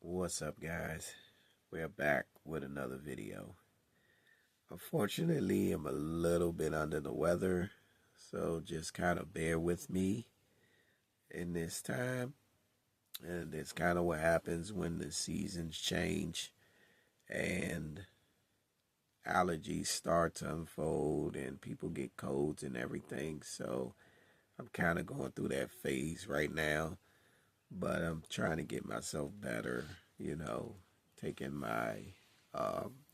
What's up, guys? We're back with another video. Unfortunately, I'm a little bit under the weather, so just kind of bear with me in this time. And it's kind of what happens when the seasons change and allergies start to unfold and people get colds and everything. So I'm kind of going through that phase right now, but I'm trying to get myself better, taking my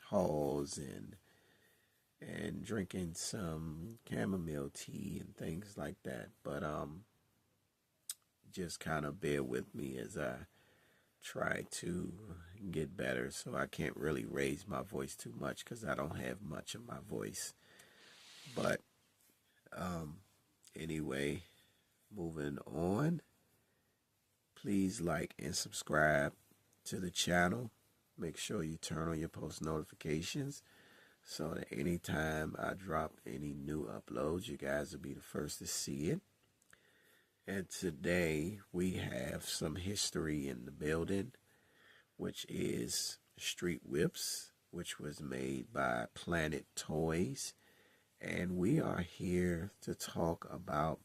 halls and drinking some chamomile tea and things like that. But just kind of bear with me as I try to get better. So I can't really raise my voice too much because I don't have much of my voice. But anyway, moving on. Please like and subscribe to the channel. Make sure you turn on your post notifications so that anytime I drop any new uploads, you guys will be the first to see it. And today we have some history in the building, which is Street Whipz, which was made by Planet Toys. And we are here to talk about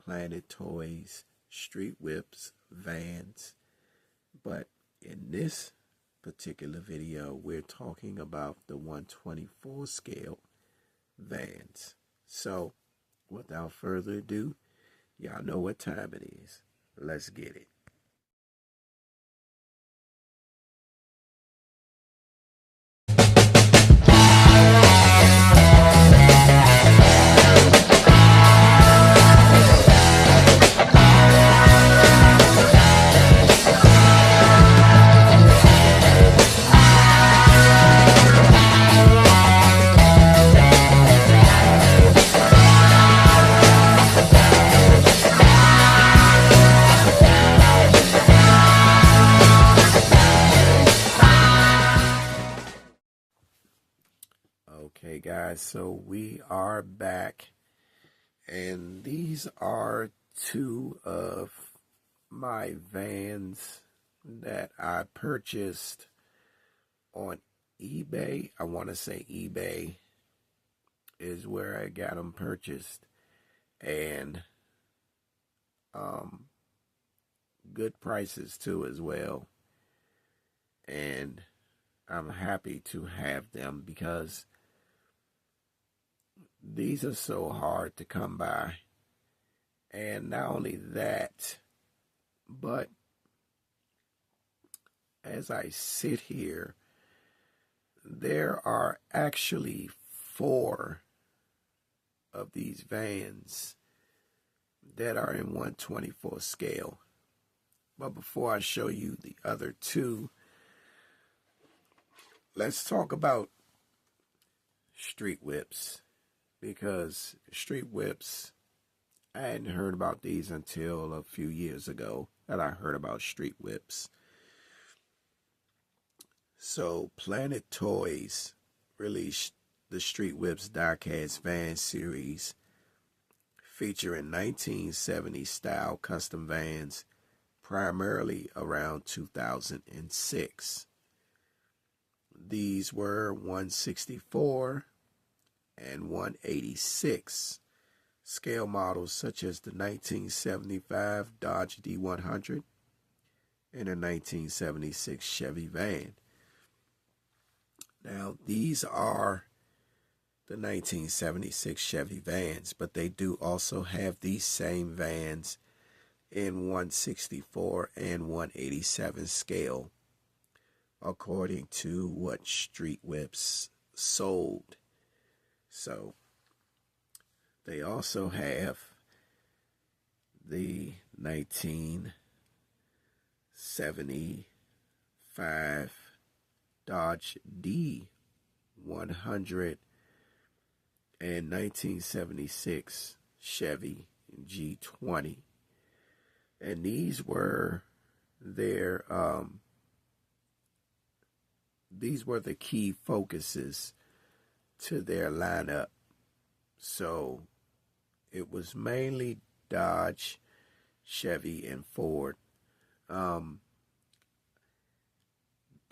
Planet Toys Street Whipz vans. But in this particular video, we're talking about the 124 scale vans. So without further ado, y'all know what time it is. Let's get it. Okay, guys, so we are back, and these are two of my vans that I purchased on eBay. I want to say eBay is where I got them purchased, and good prices too as well. And I'm happy to have them because these are so hard to come by. And not only that, but as I sit here, there are actually 4 of these vans that are in 124 scale. But before I show you the other 2, let's talk about Street Whipz. Because Street Whipz, I hadn't heard about these until a few years ago that I heard about Street Whipz. So Planet Toys released the Street Whipz diecast van series featuring 1970 style custom vans primarily around 2006. These were 164 and 186 scale models such as the 1975 Dodge D100 and a 1976 Chevy van. Now, these are the 1976 Chevy vans, but they do also have these same vans in 164 and 187 scale, according to what Street Whipz sold. So they also have the 1975 Dodge D100 and 1976 Chevy G20. And these were the key focuses to their lineup. So it was mainly Dodge, Chevy, and Ford.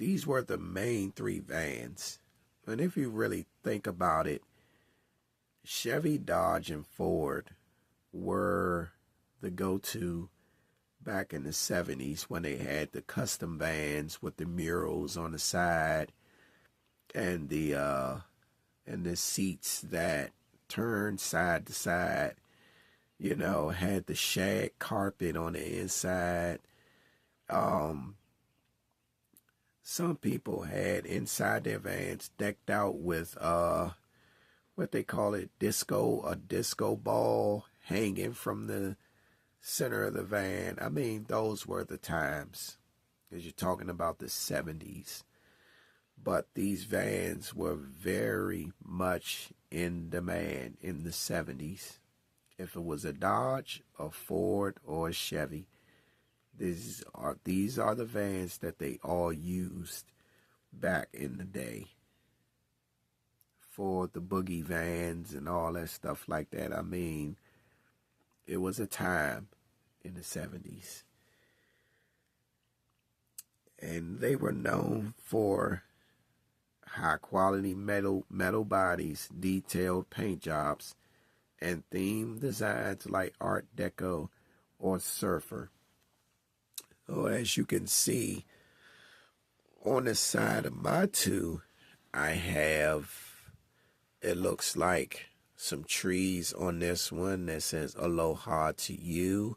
these were the main three vans. And if you really think about it, Chevy, Dodge, and Ford were the go-to back in the 70s when they had the custom vans with the murals on the side and the seats that turned side to side, you know, had the shag carpet on the inside. Some people had inside their vans decked out with what they call it, a disco ball hanging from the center of the van. I mean, those were the times, because you're talking about the 70s. But these vans were very much in demand in the 70s. If it was a Dodge, a Ford, or a Chevy, these are the vans that they all used back in the day for the boogie vans and all that stuff like that. I mean, it was a time in the 70s. And they were known for high quality metal bodies, detailed paint jobs, and theme designs like Art Deco or Surfer. So as you can see, on the side of my two, I have, it looks like some trees on this one that says Aloha to you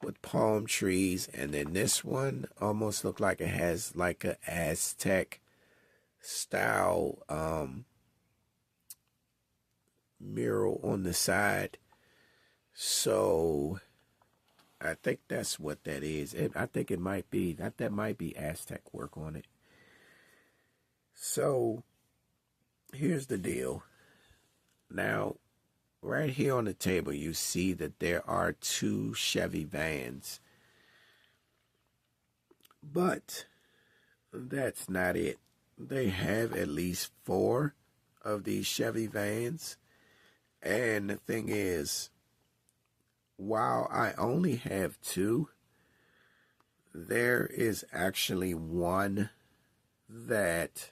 with palm trees. And then this one almost look like it has like a Aztec style mural on the side. So I think that's what that is. I think it might be that might be Aztec work on it. So here's the deal. Now, right here on the table, you see that there are two Chevy vans. But that's not it. They have at least 4 of these Chevy vans. And the thing is, while I only have 2, there is actually one that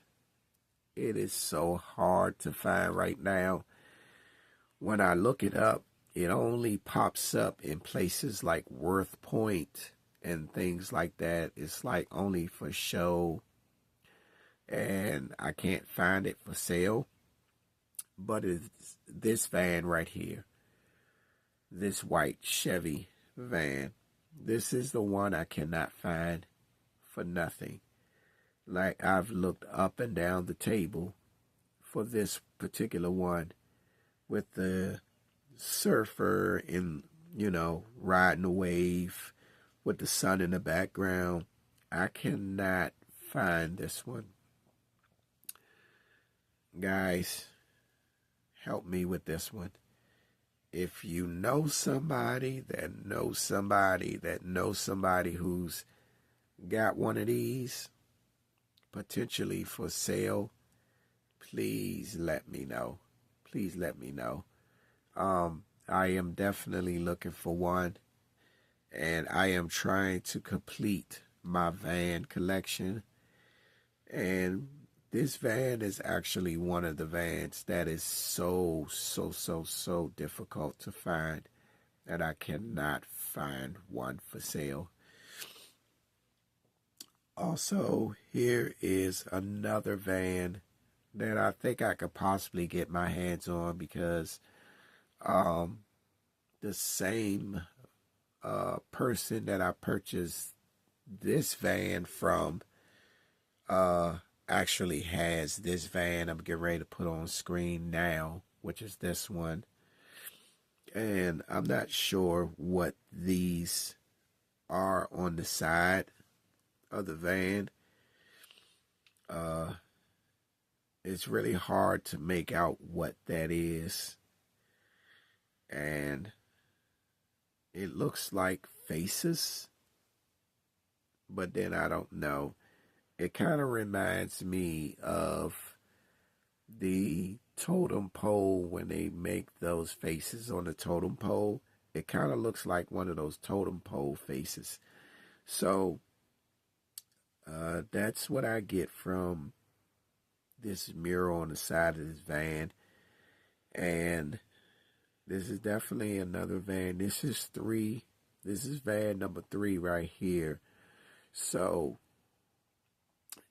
it is so hard to find right now. When I look it up, it only pops up in places like Worth Point and things like that. It's like only for show, and I can't find it for sale. But it's this van right here, this white Chevy van. This is the one I cannot find for nothing. Like, I've looked up and down the table for this particular one with the surfer in, you know, riding a wave with the sun in the background. I cannot find this one. Guys, help me with this one. If you know somebody that knows somebody that knows somebody who's got one of these potentially for sale, please let me know. Please let me know. I am definitely looking for one, and I am trying to complete my van collection. And this van is actually one of the vans that is so difficult to find that I cannot find one for sale. Also, here is another van that I think I could possibly get my hands on, because the same person that I purchased this van from actually has this van I'm getting ready to put on screen now, which is this one. And I'm not sure what these are on the side of the van. It's really hard to make out what that is. And it looks like faces, but then I don't know. It kind of reminds me of the totem pole when they make those faces on the totem pole. It kind of looks like one of those totem pole faces. So That's what I get from this mural on the side of this van. And this is definitely another van. This is van number 3 right here. So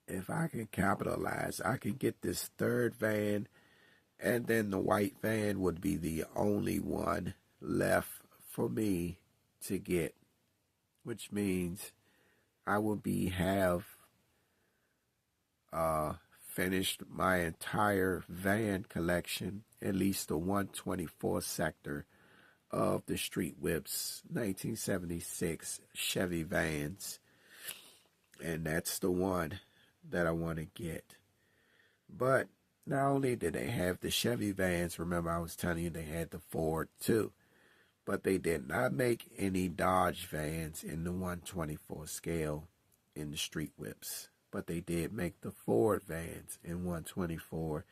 if I can capitalize, I can get this third van, and then the white van would be the only one left for me to get, which means I will have finished my entire van collection, at least the 124 sector of the Street Whipz 1976 Chevy vans. And that's the one that I want to get. But not only did they have the Chevy vans, remember I was telling you they had the Ford too, but they did not make any Dodge vans in the 124 scale in the Street Whipz. But they did make the Ford vans in 124.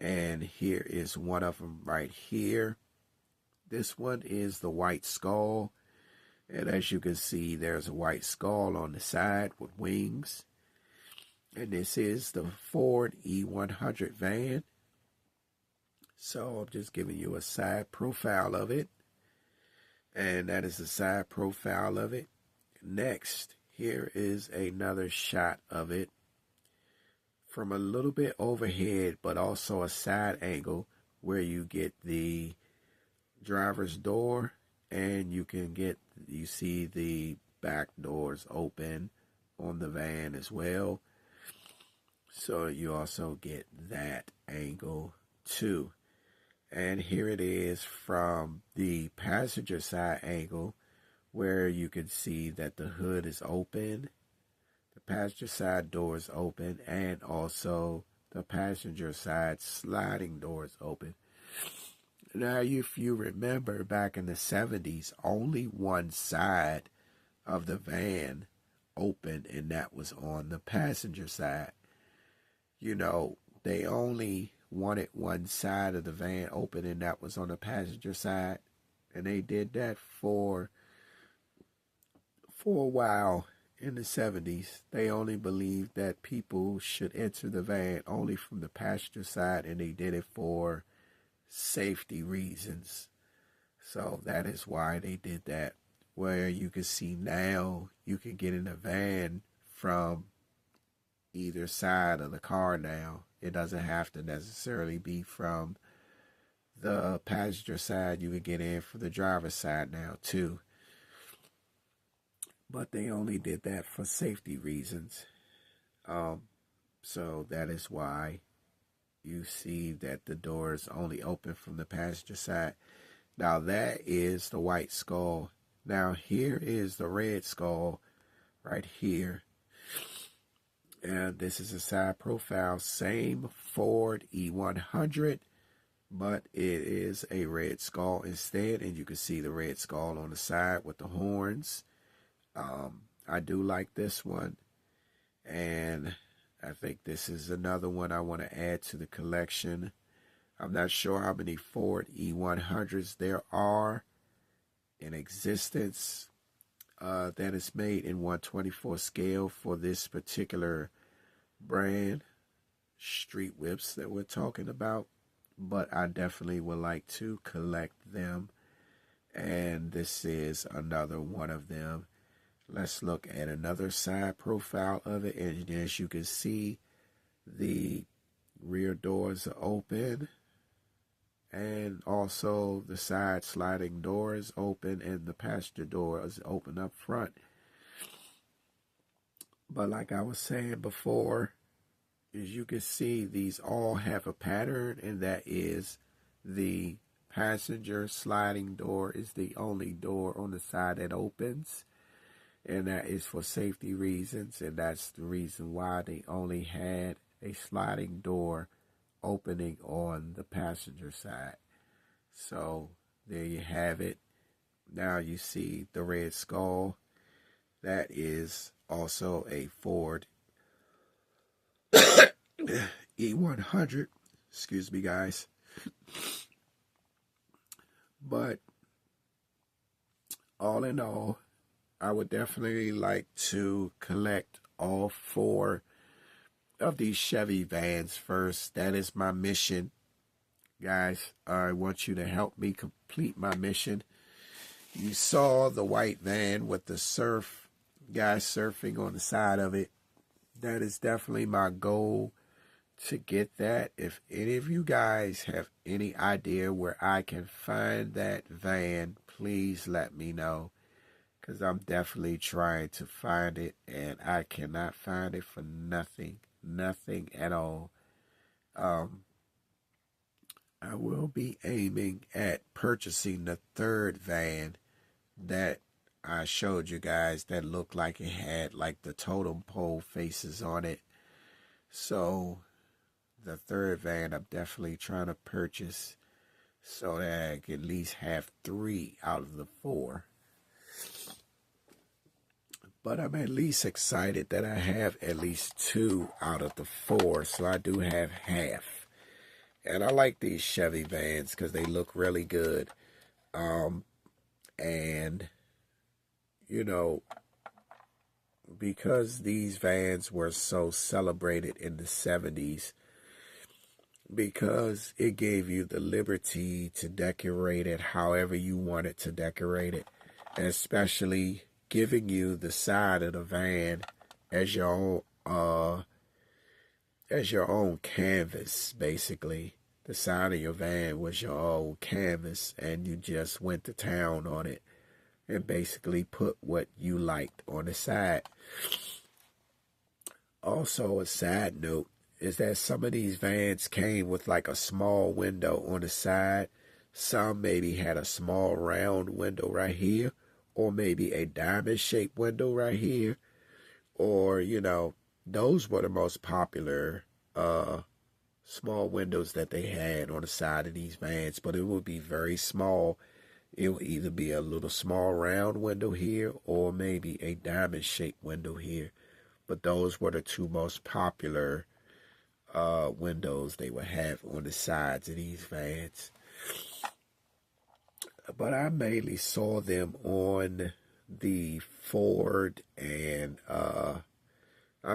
And here is one of them right here. This one is the white skull. And as you can see, there's a white skull on the side with wings. And this is the Ford E100 van. So I'm just giving you a side profile of it. And that is the side profile of it. Next, here is another shot of it from a little bit overhead, but also a side angle where you get the driver's door, and you see the back doors open on the van as well. So you also get that angle too. And here it is from the passenger side angle, where you can see that the hood is open, the passenger side door is open, and also the passenger side sliding door is open. Now, if you remember back in the 70s, only one side of the van opened, and that was on the passenger side. You know, they only wanted one side of the van open, and that was on the passenger side. And they did that for a while in the 70s. They only believed that people should enter the van only from the passenger side, and they did it for safety reasons. So that is why they did that. Where you can see now, you can get in a van from either side of the car now. It doesn't have to necessarily be from the passenger side. You can get in from the driver's side now too. But they only did that for safety reasons. So that is why you see that the doors only open from the passenger side. Now that is the white skull. Now here is the red skull right here. And this is a side profile, same Ford E100, but it is a red skull instead. And you can see the red skull on the side with the horns. I do like this one, and I think this is another one I want to add to the collection. I'm not sure how many Ford E100s there are in existence that is made in 124 scale for this particular brand, Street Whipz, that we're talking about. But I definitely would like to collect them, and this is another one of them. Let's look at another side profile of it. And as you can see, the rear doors are open. And also the side sliding door is open. And the passenger door is open up front. But like I was saying before, as you can see, these all have a pattern. And that is the passenger sliding door is the only door on the side that opens. And that is for safety reasons, and that's the reason why they only had a sliding door opening on the passenger side. So there you have it. Now you see the red skull. That is also a Ford E100. Excuse me, guys. But all in all, I would definitely like to collect all 4 of these Chevy vans first. That is my mission, guys. I want you to help me complete my mission. You saw the white van with the guy surfing on the side of it. That is definitely my goal, to get that. If any of you guys have any idea where I can find that van, please let me know, because I'm definitely trying to find it, and I cannot find it for nothing at all. I will be aiming at purchasing the 3rd van that I showed you guys, that looked like it had like the totem pole faces on it. So the 3rd van I'm definitely trying to purchase, so that I can at least have 3 out of the 4. But I'm at least excited that I have at least 2 out of the 4, so I do have half. And I like these Chevy vans because they look really good. And, you know, because these vans were so celebrated in the 70s, because it gave you the liberty to decorate it however you wanted to decorate it, and especially giving you the side of the van as your own canvas. Basically, the side of your van was your own canvas, and you just went to town on it and basically put what you liked on the side. Also, a side note is that some of these vans came with like a small window on the side. Some maybe had a small round window right here, or maybe a diamond-shaped window right here. Or, you know, those were the most popular small windows that they had on the side of these vans. But it would be very small. It would either be a little small round window here, or maybe a diamond-shaped window here. But those were the 2 most popular windows they would have on the sides of these vans. But I mainly saw them on the Ford, and I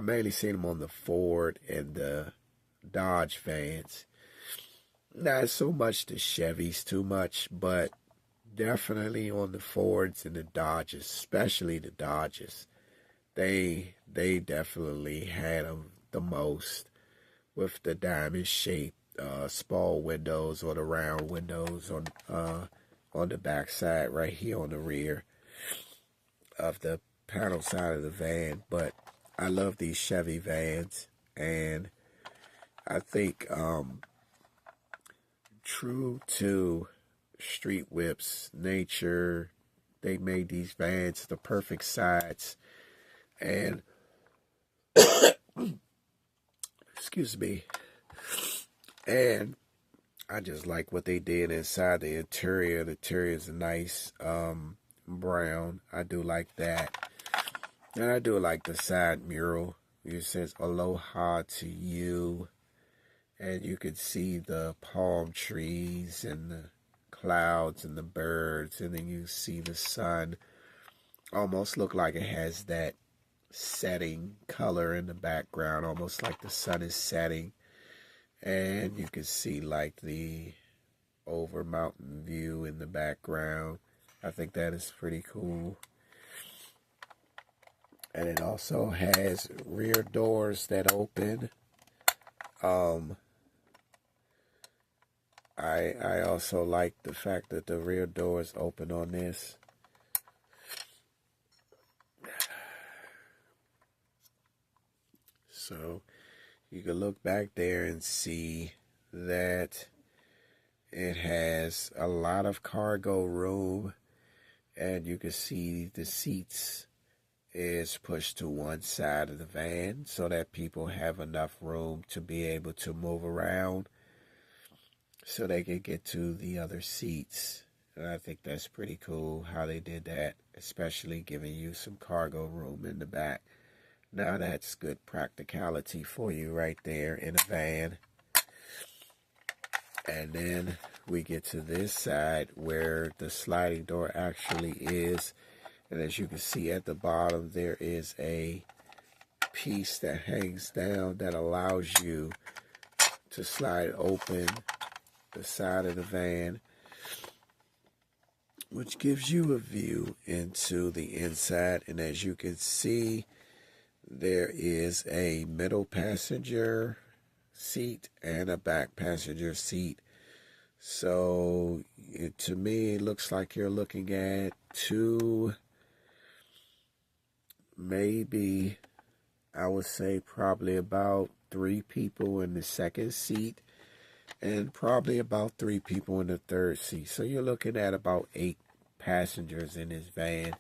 mainly seen them on the Ford and the Dodge vans. Not so much the Chevys too much, but definitely on the Fords and the Dodges, especially the Dodges. They definitely had them the most, with the diamond-shaped small windows, or the round windows on the back side right here on the rear of the panel side of the van. But I love these Chevy vans, and I think true to Street Whipz nature, they made these vans the perfect size. And excuse me. And I just like what they did inside the interior. The interior is a nice brown. I do like that. And I do like the side mural. It says Aloha to you. And you can see the palm trees and the clouds and the birds. And then you see the sun. Almost look like it has that setting color in the background. Almost like the sun is setting. And you can see like the over mountain view in the background. I think that is pretty cool. And it also has rear doors that open. I also like the fact that the rear doors open on this. So you can look back there and see that it has a lot of cargo room, and you can see the seats is pushed to one side of the van so that people have enough room to be able to move around so they can get to the other seats. And I think that's pretty cool how they did that, especially giving you some cargo room in the back. Now that's good practicality for you right there in a van. And then we get to this side where the sliding door actually is. And as you can see at the bottom, there is a piece that hangs down that allows you to slide open the side of the van, which gives you a view into the inside. And as you can see, there is a middle passenger seat and a back passenger seat. So to me, it looks like you're looking at two, maybe, I would say probably about 3 people in the second seat and probably about 3 people in the third seat. So you're looking at about 8 passengers in this van,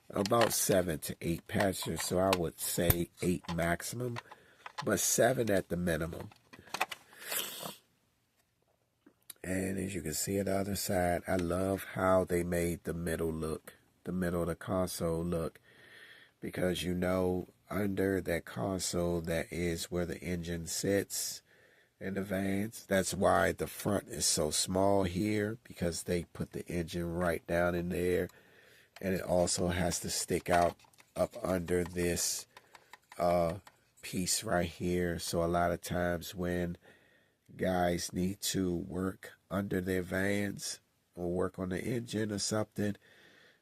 about 7 to 8 passengers. So I would say 8 maximum, but 7 at the minimum. And as you can see on the other side, I love how they made the middle look, the middle of the console look, because you know under that console that is where the engine sits in the vans. That's why the front is so small here, because they put the engine right down in there, and it also has to stick out up under this piece right here. So a lot of times when guys need to work under their vans or work on the engine or something,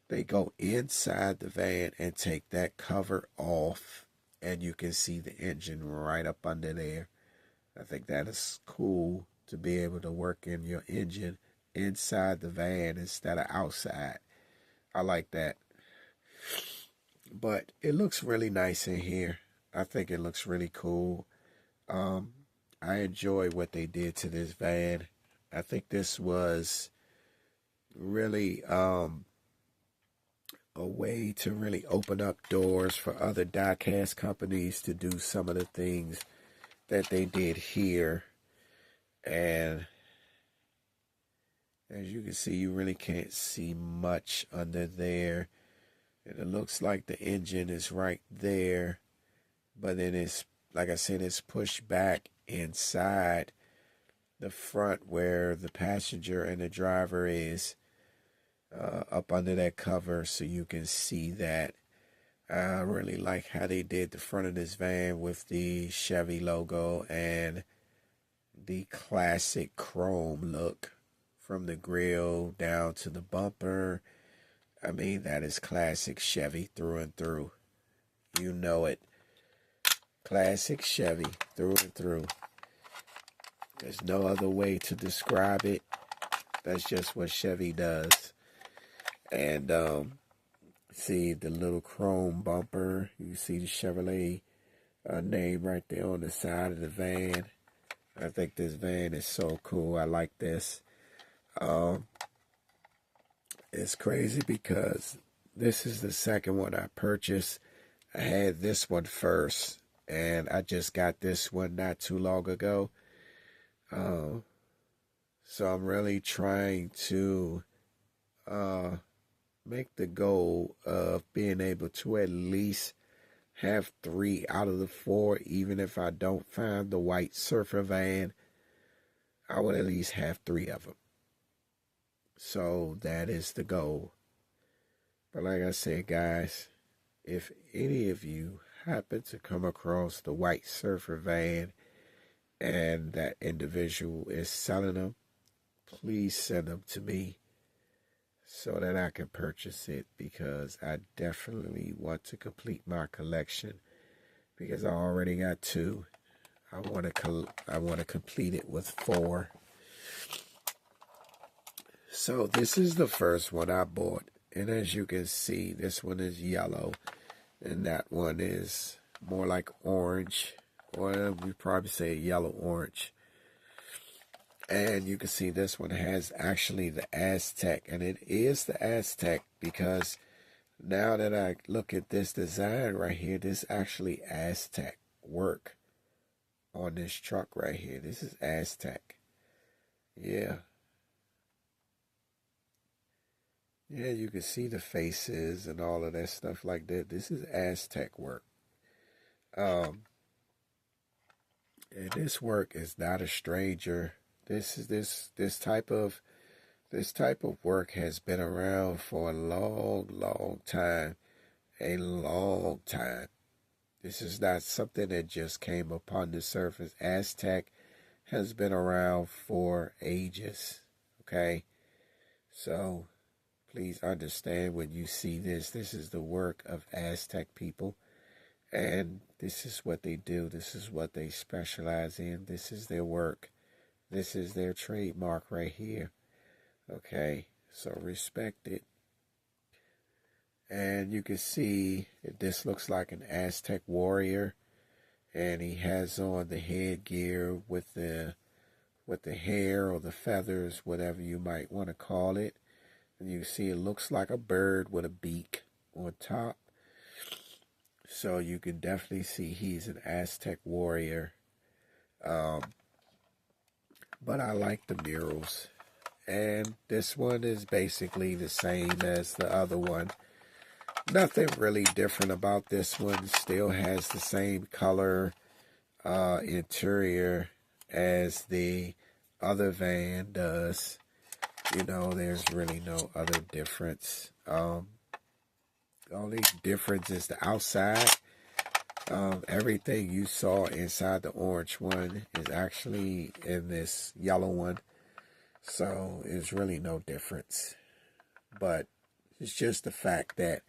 they go inside the van and take that cover off, and you can see the engine right up under there. I think that is cool to be able to work in your engine inside the van instead of outside. I like that. But it looks really nice in here. I think it looks really cool. I enjoy what they did to this van. I think this was really a way to really open up doors for other die-cast companies to do some of the things that they did here. And as you can see, you really can't see much under there. And it looks like the engine is right there, but then it's, like I said, it's pushed back inside the front where the passenger and the driver is, up under that cover, so you can see that. I really like how they did the front of this van with the Chevy logo and the classic chrome look from the grill down to the bumper. I mean, that is classic Chevy through and through. You know it. Classic Chevy through and through. There's no other way to describe it. That's just what Chevy does. And see the little chrome bumper. You see the Chevrolet name right there on the side of the van. I think this van is so cool. I like this. It's crazy because this is the second one I purchased. I had this one first, and I just got this one not too long ago. So I'm really trying to make the goal of being able to at least have 3 out of the 4, even if I don't find the white surfer van, I would at least have 3 of them. So that is the goal. But like I said, guys, if any of you happen to come across the white surfer van and that individual is selling them, please send them to me so that I can purchase it, because I definitely want to complete my collection, because I already got 2. I want to complete it with 4. So this is the first one I bought, and as you can see, this one is yellow and that one is more like orange, or we probably say yellow orange. And you can see this one has actually the Aztec, and it is the Aztec because now that I look at this design right here, this actually Aztec work on this truck right here. This is Aztec. Yeah. Yeah, you can see the faces and all of that stuff like that. This is Aztec work. And this work is not a stranger. This type of work has been around for a long, long time. A long time. This is not something that just came upon the surface. Aztec has been around for ages, okay? So please understand when you see this, this is the work of Aztec people. And this is what they do. This is what they specialize in. This is their work. This is their trademark right here. Okay, so respect it. And you can see this looks like an Aztec warrior. And he has on the headgear with the hair or the feathers, whatever you might want to call it. And you see it looks like a bird with a beak on top. So you can definitely see he's an Aztec warrior. But I like the murals. And this one is basically the same as the other one. Nothing really different about this one. Still has the same color interior as the other van does. You know, there's really no other difference. Only difference is the outside. Everything you saw inside the orange one is actually in this yellow one. So it's really no difference. But it's just the fact that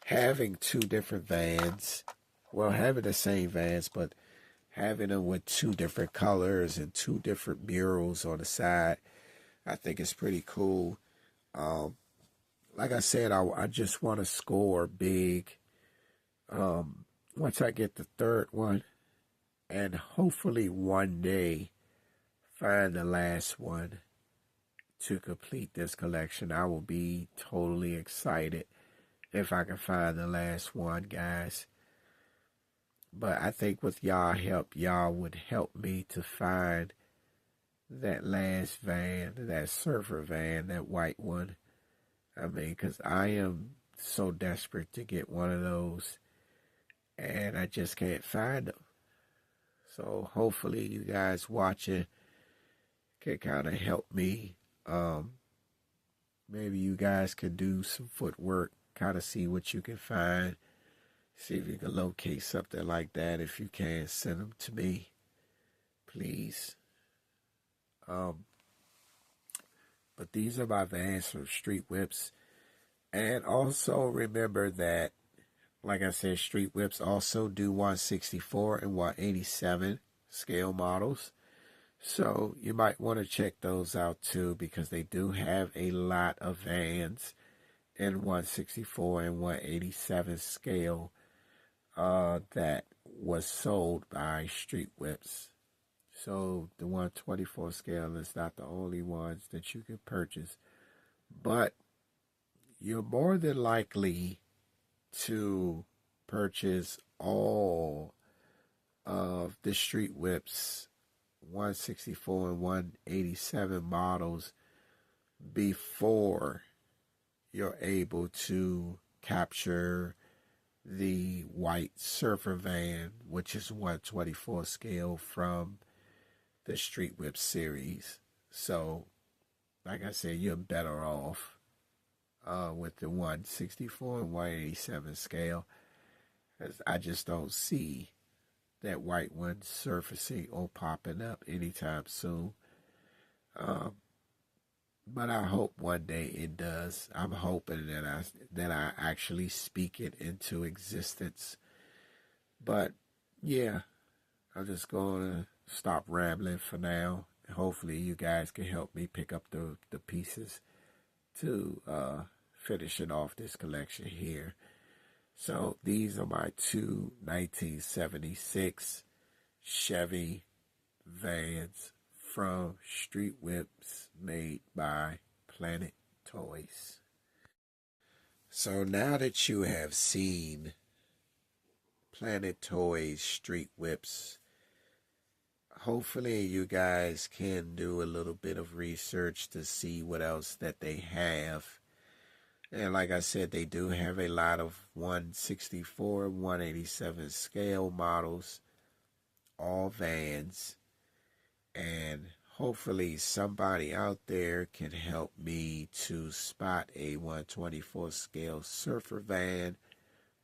having two different vans, well, having the same vans, but having them with two different colors and two different murals on the side, I think it's pretty cool. Like I said, I just want to score big once I get the third one, and hopefully one day find the last one to complete this collection. I will be totally excited if I can find the last one, guys. But I think with y'all help, y'all would help me to find that last van, that surfer van, that white one. I mean, because I am so desperate to get one of those, and I just can't find them. So hopefully you guys watching can kind of help me. Maybe you guys could do some footwork, kind of see what you can find. See if you can locate something like that. If you can, send them to me, please. But these are my vans from Street Whipz. And also remember that, like I said, Street Whipz also do 164 and 187 scale models. So you might want to check those out too, because they do have a lot of vans in 164 and 187 scale that was sold by Street Whipz. So the 124 scale is not the only ones that you can purchase, but you're more than likely to purchase all of the Street Whipz 164 and 187 models before you're able to capture the white surfer van, which is 124 scale from the Street Whipz series. So, like I said, you're better off with the 164 and 187 scale, because I just don't see that white one surfacing or popping up anytime soon. But I hope one day it does. I'm hoping that I actually speak it into existence. But yeah, I'm just going to stop rambling for now. Hopefully you guys can help me pick up the pieces to finishing off this collection here. So these are my two 1976 Chevy vans from Street Whipz, made by Planet Toys. So now that you have seen Planet Toys Street Whipz, hopefully you guys can do a little bit of research to see what else that they have. And like I said, they do have a lot of 164, 187 scale models, all vans. And hopefully somebody out there can help me to spot a 124 scale surfer van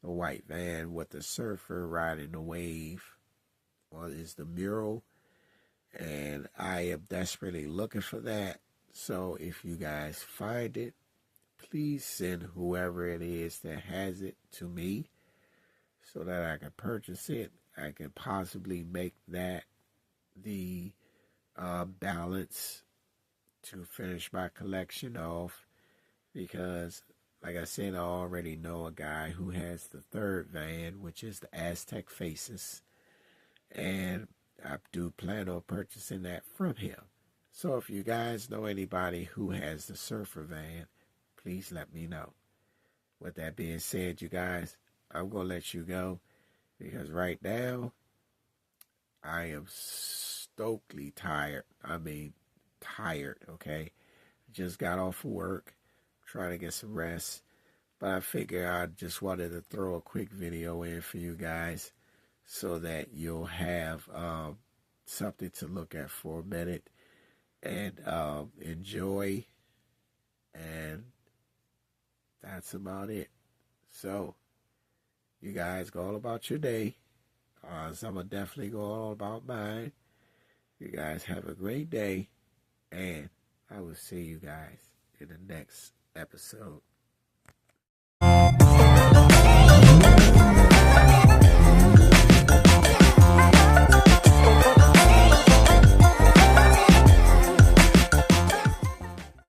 a white van with a surfer riding the wave, or is the mural, and I am desperately looking for that. So if you guys find it, please send whoever it is that has it to me so that I can purchase it. I can possibly make that the balance to finish my collection off, because like I said, I already know a guy who has the third van, which is the Aztec Faces, and I do plan on purchasing that from him. So if you guys know anybody who has the surfer van, please let me know. With that being said, you guys, I'm going to let you go, because right now I am stokely tired. I mean, tired, okay? Just got off of work, trying to get some rest. But I figure I just wanted to throw a quick video in for you guys so that you'll have something to look at for a minute and enjoy. And that's about it. So, you guys go all about your day. So I'm going to definitely go all about mine. You guys have a great day. And I will see you guys in the next episode.